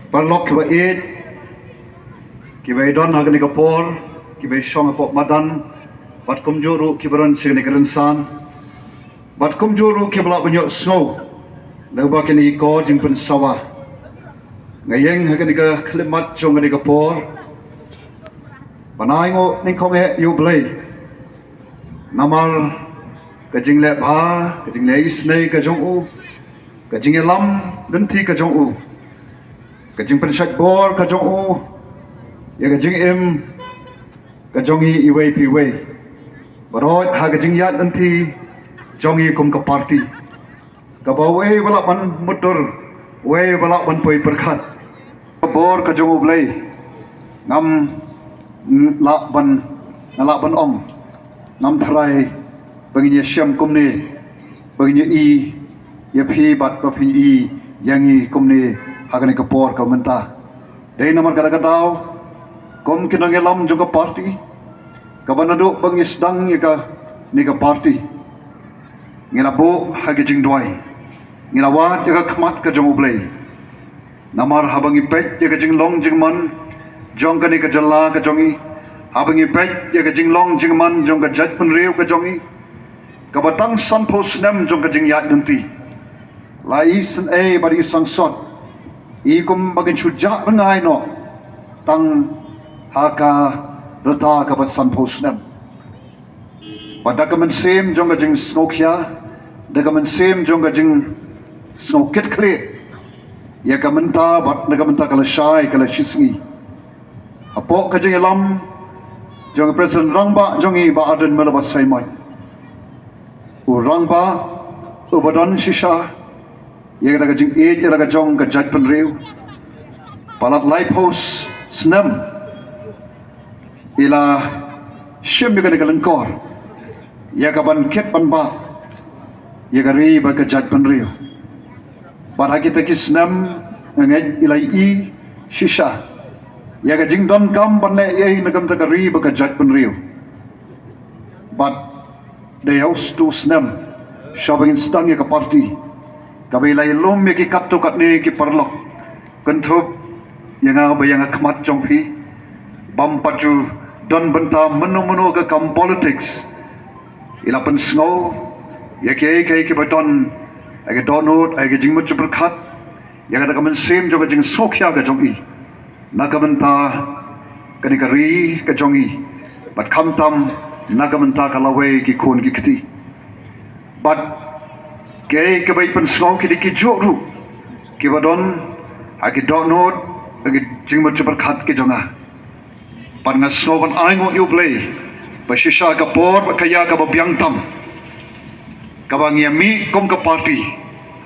Parlok kiba it, kiba idon hagan ni kapor, kiba isong apok madan, bat kumjuru kibaran signi kerensan, bat kumjuru kibla banyak snow, lagu kini ikor jingpun sawah, ngayeng hagan ni ke klimat jong ni kapor, panai ngo ni kong yu blay, namar kajing le ba, kajing le isnei kajong u, kajing lam denti kajong u. Kajing pensat bor kajong u ya kajing im kajong i iway piway barot ha kajing yat nanti jongi kum ka party kabawe wala man mutur we wala man poi perkhat bor kajong u blay ngam la ban ong ngam thrai banginya syam kumni banginya i ya phi bat ba phi i yangi kumni hagan kapor ka menta dei namar kadang-kadang kom kinang elam juga party kabanado bangis dang ika ni ka party ngilabo hagijing duai ngilawat ya khmat ka jong ublay namar habang ipet ya jing long jing man jong ka ni ka jalla ka jongi habang ipet ya jing long jing man jong ka jat pun riu ka jongi kabatang san pos nam jong ka jing yat nanti lai sen bari sang sot ikum bagin sujak rengai no tang haka reta ka basan posnam pada kamen sem jong jing snokya da kamen sem jong jing snoket kle ya kamen ta bat da kamen ta kala shai kala shisngi apo ka jing lam jong present rangba jong i ba aden melabas sai mai u rangba ubadan shisha ya kita kajing age ya kajong kajat penriu palat lighthouse senam ila syam ya kalengkor ya kaban ket panba ya kari ba kajat penriu para kita kisnam ngai ila i shisha ya kajing don kam banne ye nagam ta kari ba kajat penriu but they house to senam shopping stang ya ka party kabilay lum ya ki katto katni ki parlok kentup yang bayang khmat jongpi bampaju don benta menu ke kam politics ila pen snow ya ki baton aga donut aga jingmut berkat ya kata kamen sim juga jing sokya ka jongi nakamenta kanikari ka jongi bat kamtam nakamenta kalawe ki kun ki kiti but kay kabay pensong kidi ki joru ki badon aki donot aki jingmut berkat ki jonga pan ngasnoban aingo yu play pasisha ka por kaya ka babyang tam kabang yami kom ka party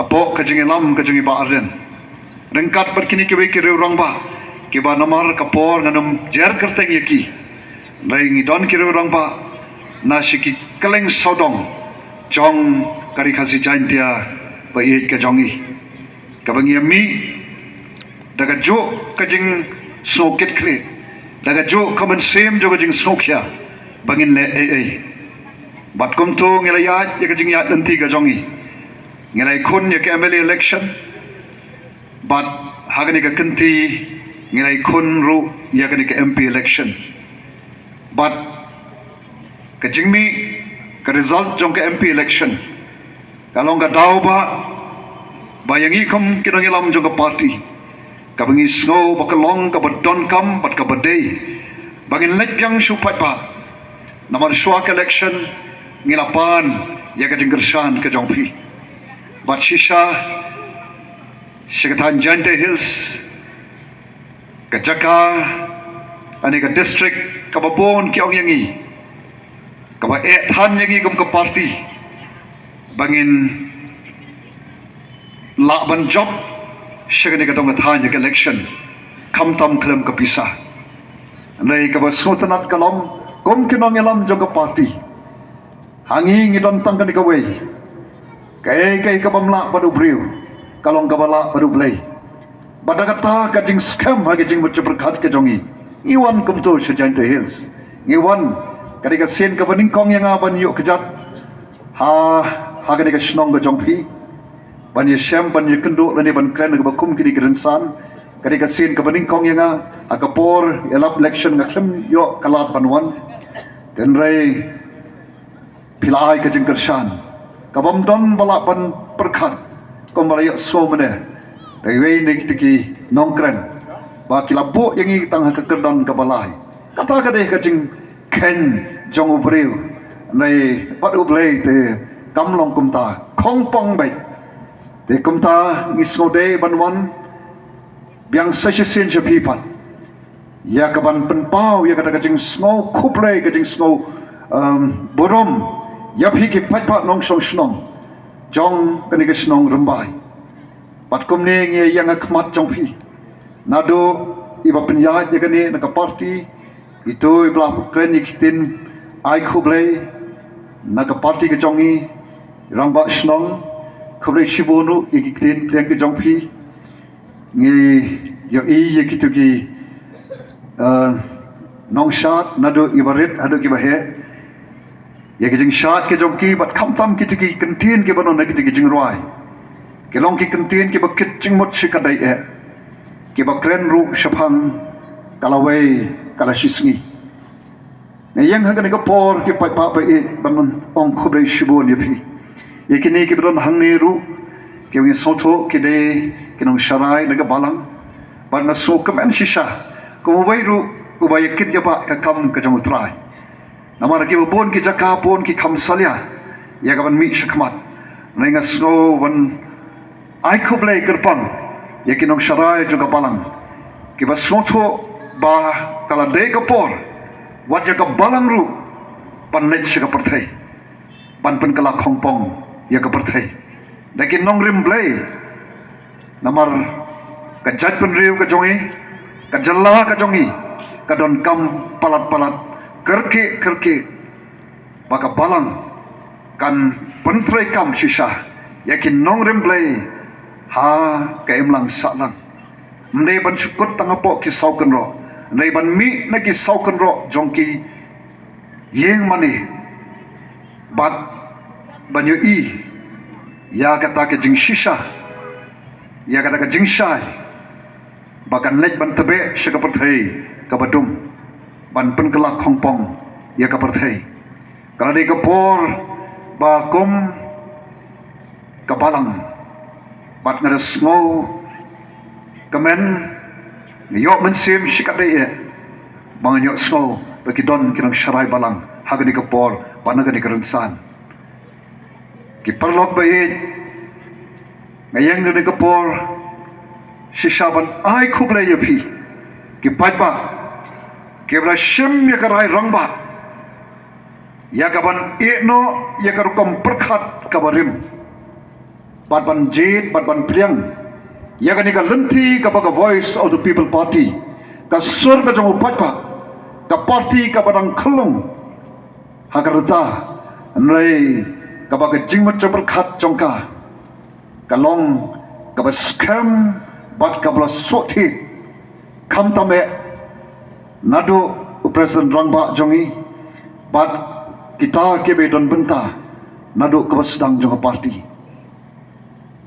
apo ka jingelam ka jingi ba arden rengkat berkini ki ki reurang ba ki ba namar ka por nganum jer kerteng yaki rai don ki reurang ba nasiki keleng sodong jong kari kasi jantia bayit ka jongi kabangi mi daga jo kajing snoket kle daga jo kaman sem jo kajing snokya bangin le bat kum to ngelayat ya kajing yat nanti ka jongi ngelay kun ya ka MLA election bat hagani ka kanti ngelay kun ru ya kani ka MP election bat kajing mi ka result jong ka MP election kalau enggak tahu ba bayangi kam kinang ilam jong ka party kabangi snow bakalong ka badon kam bat ka badai bangin lek yang supat ba namar swak election ngilapan ya ka jinggersan ka jongpi bat shisha Shikatan Jante Hills ka Jaka ani ka district ka babon kiong yangi ka ba than yangi kum ka party bangin lakban job syagani katong thanya election kamtam klem kapisa nei ka basutanat kalom kom kinong elam jog party hangi ngidon tang kan kawe kay ka bamla badu briu kalong kabala badu blay badagata ka jing scam hagi jing berkat ka jongi iwan kum to Shajante Hills iwan kadika sen ka baningkong yang aban yuk kejat hagan ka snong ga jongpi ban ye shem ban ye kendo lani ban kren ga bakum kini grensan Kadi kasin kabaning kong yanga akapor elap election ngaklem yo kalat banwan. Tenrai pilai kajeng kershan. Kabam don balak ban perkat. Kom balak so mana. Rewe ni kitiki nongkren. Ba kilabo yang i tang kekerdan kabalai. Kata kadeh kajeng ken jong ubreu. Nei pat ublei te kamlong kumta kongpong baik. Te kumta ngisngode banwan biang session jepipat. Ya kaban penpau ya kata kajeng snow kublei kajeng snow borom. Ya phiki pat nong song snong. Jong kani ke snong rembai. Pat kumne nge yang akmat jong phi. Nado iba penyat ya kani nak parti itu ibla kren ikitin ai kublei nak parti ke jongi ramba snong kublei shibonu ikitin pliang ke jong phi nge yo i yakituki nong shat nado ibarit hado ki bahe ya ke jing shat ke jong ki bat kham tam kituki kentin ke banon kituki jing roi ke long ki kentin ke bakit jing mot shikadai ke bakren ru shapang kalawai kalashisngi na yang hagan ke por ke pai pa pa banon ong khobre shibon yapi yakini ke banon hangni ru ke ngi soto ke de ke nong sharai naga balang ban na so kamen shisha ko wai ru ubaya kit ya ba ka kam ka jong trai namara ke bon ke jaka pon ke kam salya ya ka ban mi shakmat na nga snow ban ai khoble kerpang yakin nong sharai juga balang ke ba soto ba kala de ka por wat ya ka balang ru pan net shika perthai pan pen kala khongpong ya ka perthai dakin nong rim blai namar ka jat pen riu ka jongi ka jalla ka jongi ka don kam palat kerke baka balang kan pentrai kam shisha yakin nong rim blai ha ka emlang salang mne ban sukut tangapok ki saukan ro mne ban mi na ki saukan ro jongki yeng mani bat banyo i ya kata ke jing shisha ya kata ke jing shai bakan lek ban tebe shaka perthai ka badum ban pen kala khongpong ya ka perthai kala de ka por ba kum ka balang bat ngada snow kamen yok mensim shikadai bang yok snow bagi don kinang sharai balang hagani ka por banagani ka rensan ki perlok bayi ngayang ngani ka por shishaban ai kublai yapi ki paipa ki bra shim ya karai rangba ya kaban eno ya karukom perkhat kabarim bat ban jit bat ban priang ya kani ka lenti ka baga voice of the people party ka sur ka jong paipa ka party ka badang khulung hagarta nai ka baga jingmat perkhat jongka kalong ka ba scam bat ka bla soti kham tame nado presiden rangba jongi bat kita ke be don benta nado ka sedang jong party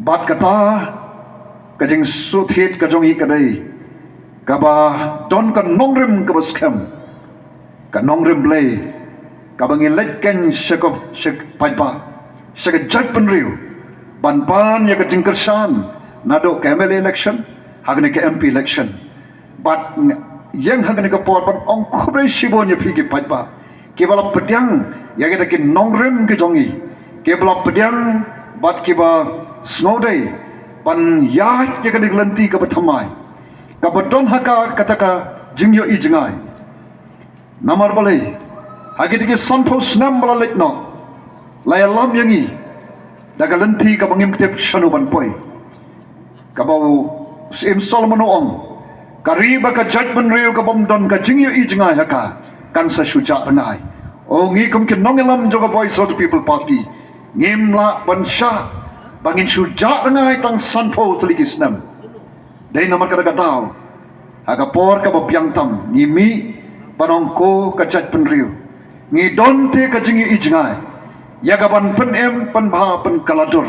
bat kata kajing suthit kajongi kadai kaba don kan nongrem ka scam ka nongrem blay ka bangin lekken shakop shak paipa shak jat penriu ban ya kajing kersan nado ka MLA election hagne ka MP election bat yang hagne ka por ban ong khobre shibon ya phiki paipa kebala pediang ya kita ke nongrem ke jongi kebala pediang bat kiba snow day pan ya je ka diglenti ka bathamai ka baton haka kataka jingyo i jingai namar balai hagi dike sanpho snam bala lekno layalam yangi daga lenti ka bangim tep shanu ban poi ka bau sim solomon ong kariba ka judgment riu ka bom don ka jingyo i jingai haka kan sa shuja rangai o ngi kum ke nongelam joga voice of the people party ngimla ban sha bangin shuja rangai tang sanpho teligis nam dai namar ka daga tau haga por ka bapiang tam ngimi banongko ka judgment riu ngi donte ka jingi i jingai yaga ban pen em pen bha pen kaladur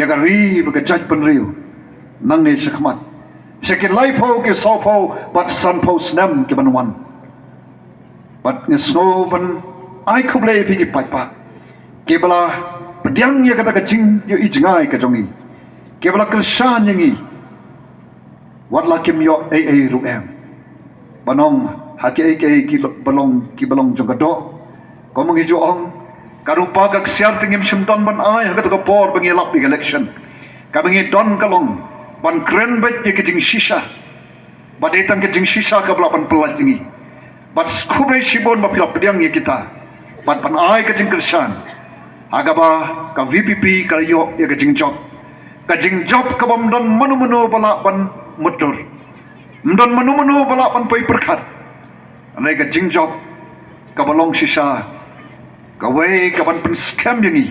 yaga ri ba ka judgment riu nang ne shakmat Sekin lai po ke so po but san po snem ke ban wan but ni snow ban ai kuble pi ki pai pa ke bala pediang ya kata kecing yo i jingai ka jongi ke bala kersan yangi wat la kim yo ai ru em banong hake ki balong jong kado ko mangi jo ong karupa ka ksiar tingim shimdon ban ai ha ka por bangi lap di election ka bangi don kalong ban kren bet ye kijing shisha badetang kijing shisha ka bala ban pelat ini bat kubre shibon ba pilap pediang ye kita bat ban ai kijing kersan agaba ka VPP ka yo ye kijing job ka bam don manu bala ban mudur mdon manu bala ban pai perkhat anai kijing job ka balong shisha ka we ka ban pen scam yangi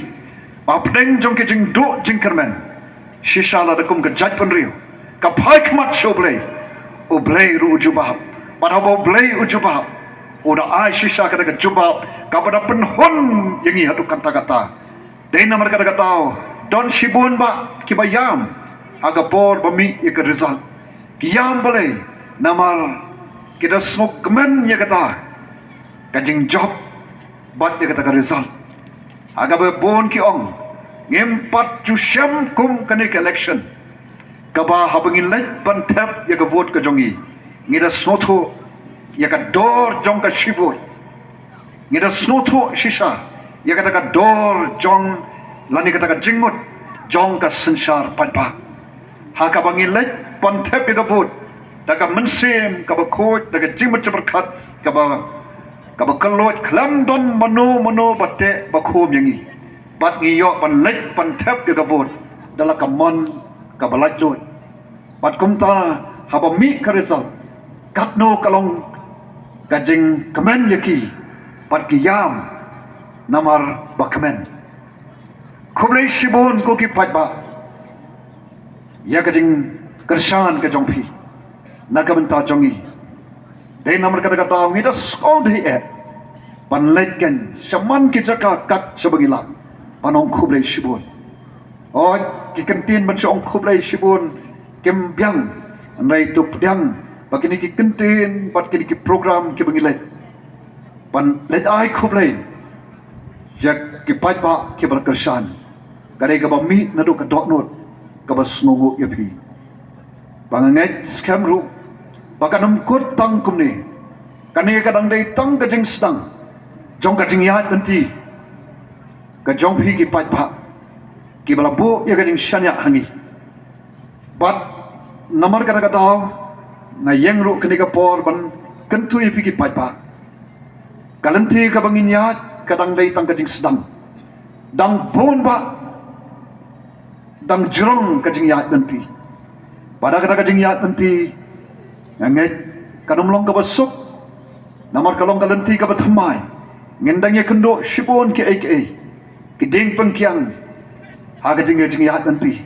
apdeng jong kijing do jingkerman shisha la dakum ka jaj pan rio ka phai khmat show blay o blay ru jubab pada bo blay ujubab oda ai shisha ka daga jubab ka pada pen hon yangi hatu kata dei namar ka daga tau don shibun ba ki bayam aga por bami ek result kiyam blay namar kita smok kemen ya kata kajing job bat ya kata ka result aga bon ki ong ngempat jusyam kum kanik election kaba habangin lek pantap ya ka vote ka jongi ngida snotho ya ka dor jong ka shivot ngida snotho shisha ya ka dor jong lani ka jingmut jong ka sansar patpa ha ka bangin lek pantap ya ka vote daga mensem ka ba khot daga jingmut berkat ka ba kalot klam don mano batte ba khom yangi bat ngiyo pan lek pan tep ya gavot dala kamon kabalaj lot bat kumta haba mi ka result katno kalong kajing kamen yaki pat kiyam namar bakamen kublai shibon ko ki patba ya kajing kersan ka jongpi nakamenta jongi dei namar kata ngida skod hi pan leken shaman ki jaka kat sabangilang panong kublai shibun oh ki kentin ban song kublai shibun kem biang andai tu pediang bakini ki kentin bat ki program ki bangilai pan let ai kublai jak ki patba ki berkersan kadai ka bami nadu ka dotnot ka basnongu yapi banganget scam ru bakanum kut tang kumni kani kadang dai tang ka jing sedang jong ka jing yat nanti ka jong phi ki pat pha ki bala bo ya ka jing shanya hangi bat namar ka daw na yeng ru kani ka por ban kentu ya phi ki pat pha kalanti ka bangin ya kadang dai tang ka jing sedang dang bon ba dang jrong ka jing ya nanti pada ka jing ya nanti nganget kanum long ka basuk namar kalong kalanti ka bathamai ngendang ya kendo shibon ki ai kiding pengkiang haga jing ya nanti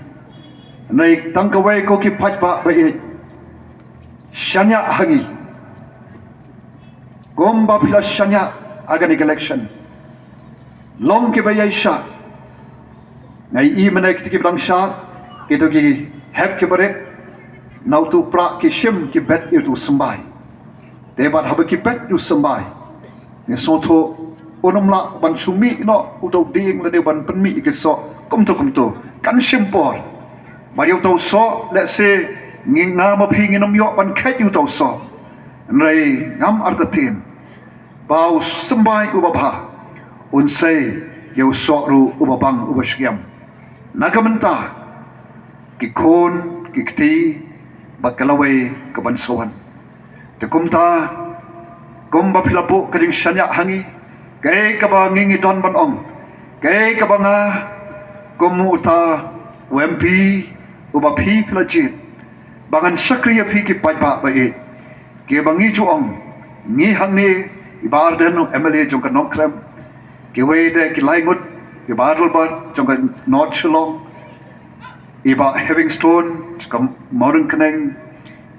naik tangkawai ko ki patba bai shanya hangi gomba pila shanya aga ni election long ke bai sha ngai I menek ki blang sha ki to ki heb ki baret nau tu pra ki shim ki bet itu sembai debat hab ki bet tu sembai ni soto onumla ban sumi no utau ding la de ban penmi ke so kumto kan simpor mari utau so let's say nging na ma phi nginom yo ban khat utau so nrai ngam artatin bau sembai ubabha unsai yo so ru ubabang ubashyam nagamenta ki kon ki kti bakalawai ke ban sowan te kumta gomba philapo kading shanya hangi kay kaba ngingi don ban ong kay kaba nga komuta UMP uba phi plajit bangan sakriya phi ki paipa ba e ke bangi chu ong ngi hangni ibar den MLA jong ka nongkrem ke we de ki laingut ke barul bar jong ka north shillong iba Havingstone ka modern keneng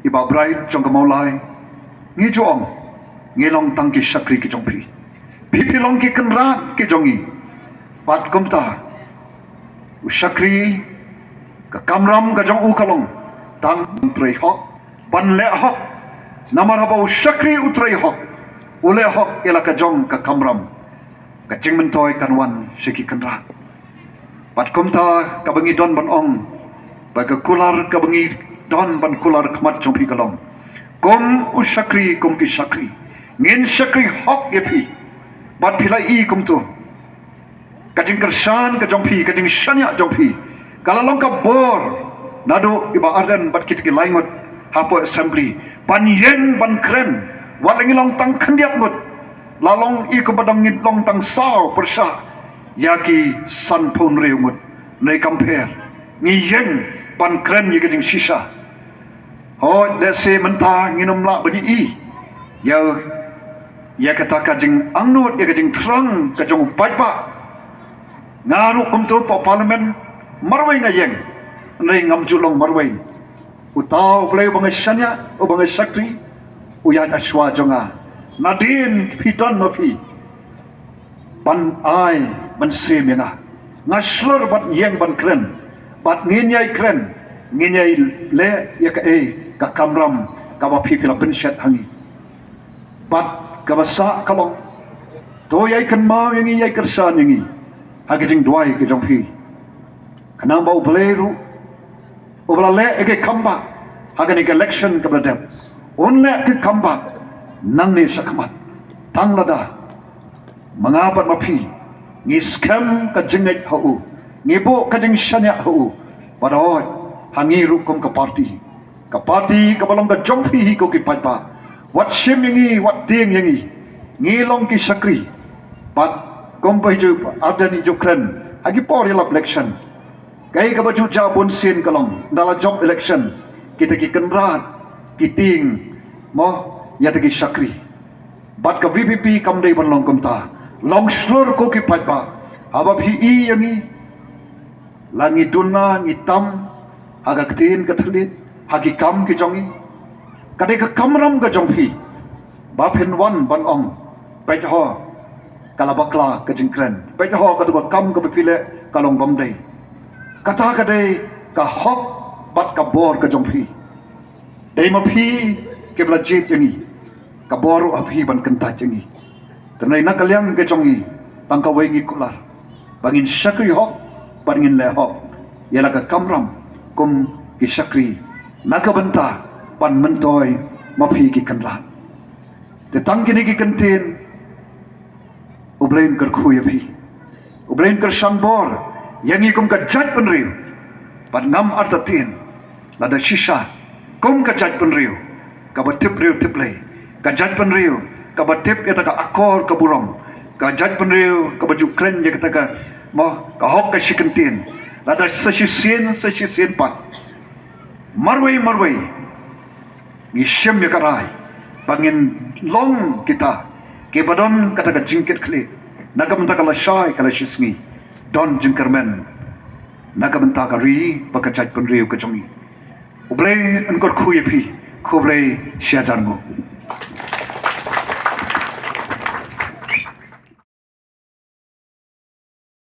iba bright jong ka maulai ngi chu ong ngi long tang ki sakri ki jong phi pipi long ki kenra ki jongi pat kumta usakri ka kamram ka jong u kalong tang trei hok ban le hok namar haba syakri utrai hok ule hok ila ka jong ka kamram ka jing mentoy kanwan siki kanra pat kumta ka bangi don ban ong ba ka kular ka bangi don ban kular kmat jong pi kalong kom usyakri kom ki syakri ngin syakri hok yepi bat pilai i kom tu kajing kersan ka jong pi kajing syanya jong pi kalalong ka bor nado iba ardan bat kit ki laingot hapo assembly ban yen ban kren walangi long tang khandiap ngut lalong i ko badang ngit long tang sao persha yaki san pon reungut nei compare ngi yen ban kren ye kajing sisa ho let's say menta nginom la bani i ya kata kajing angnut ya kajing terang kajong paipa ngaru kumtu po parlimen marwai ngayeng nei ngam julong marwai utau play bangai syanya o bangai sakri uyat aswa jonga nadin piton nopi ban ai ban sem yang ngaslor bat yeng ban kren bat nginyai kren nginyai le ya ka kamram ka ba pi pila pensat hangi bat ka basa kalong to yai kan ma yang yai kersan yang hagijing duai ke jong pi kanang bau bleru obla le ege kamba hagani election ka bradem onle ke kamba nang ne sakmat tang lada mangapat mapi ngi scam ka jingai hau ngibo ka jing shanya hau padoi hangi rukum ka party ka balong ka jong pi hi ko ki paipa wat shim yangi wat ting yangi ngi long ki sakri pat kompai ju adan Ukraine agi por election kai ka baju jabun sin kalong dalam job election kita ki kenrat kiting mo ya tagi sakri bat ka VPP kam dei ban long kumta long slur ko ki paipa haba phi i yangi langi dunna ngitam haga ktin ka thlit hagi kam ki jongi kadai ka kamram ka jong phi ba phin wan ban ong pet ho kala bakla ka jingkren pet ho ka du kam ka pile kalong bam dei kata kadai ka hok bat ka bor ka jong phi dei ma phi ke bla jit yangi ka boru aphi ban kenta yangi tanai na kalyang ke jongi tang ka wengi kular bangin sakri hok bangin le hok yala ka kamram kum ki sakri naka benta pan mentoy ma phi ki kanra te tang kini ki kantin ublain kar khuya phi ublain kar sambor yangi kum ka jat pan riu pan ngam artatin lada shisha kum ka jat pan riu ka batip riu tiplay ka jat pan riu ka batip ya ka akor ka burong ka jat pan riu ka baju kren ya ka mo ka hok ka shikantin lada sashisien pat marwai ngisem ya karai bangin long kita ke badon kata ka jingkit kli nagamta kala shai kala shisngi don jingkermen nagamta ka ri bakachat pun riu ka jongi ublay ankor khuye phi khoblay siajarmo